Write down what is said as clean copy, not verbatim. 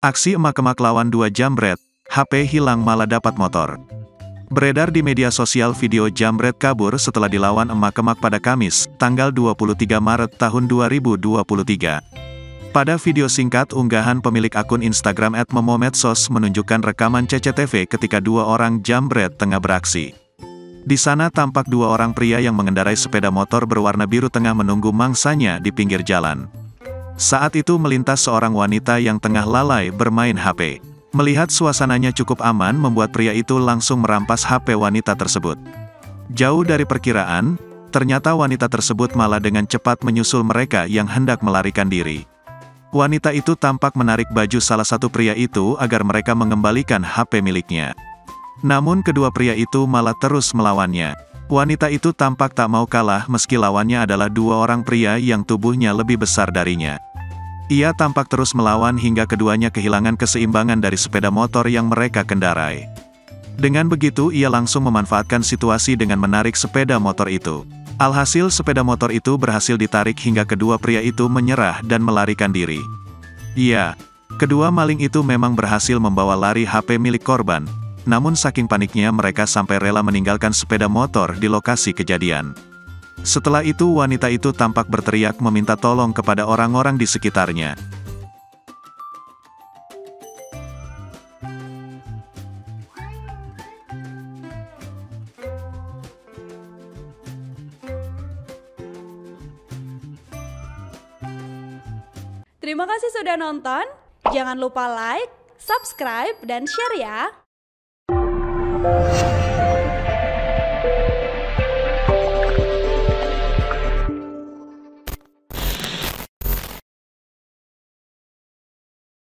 Aksi emak-emak lawan 2 jambret, HP hilang malah dapat motor. Beredar di media sosial video jambret kabur setelah dilawan emak-emak pada Kamis, tanggal 23 Maret tahun 2023. Pada video singkat unggahan pemilik akun Instagram @memomedsos menunjukkan rekaman CCTV ketika 2 orang jambret tengah beraksi. Di sana tampak 2 orang pria yang mengendarai sepeda motor berwarna biru tengah menunggu mangsanya di pinggir jalan. Saat itu melintas seorang wanita yang tengah lalai bermain HP. Melihat suasananya cukup aman membuat pria itu langsung merampas HP wanita tersebut. Jauh dari perkiraan, ternyata wanita tersebut malah dengan cepat menyusul mereka yang hendak melarikan diri. Wanita itu tampak menarik baju salah satu pria itu agar mereka mengembalikan HP miliknya. Namun kedua pria itu malah terus melawannya. Wanita itu tampak tak mau kalah meski lawannya adalah 2 orang pria yang tubuhnya lebih besar darinya. Ia tampak terus melawan hingga keduanya kehilangan keseimbangan dari sepeda motor yang mereka kendarai. Dengan begitu ia langsung memanfaatkan situasi dengan menarik sepeda motor itu. Alhasil sepeda motor itu berhasil ditarik hingga kedua pria itu menyerah dan melarikan diri. Ya, kedua maling itu memang berhasil membawa lari HP milik korban. Namun saking paniknya mereka sampai rela meninggalkan sepeda motor di lokasi kejadian. Setelah itu wanita itu tampak berteriak meminta tolong kepada orang-orang di sekitarnya. Terima kasih sudah nonton. Jangan lupa like, subscribe, dan share ya.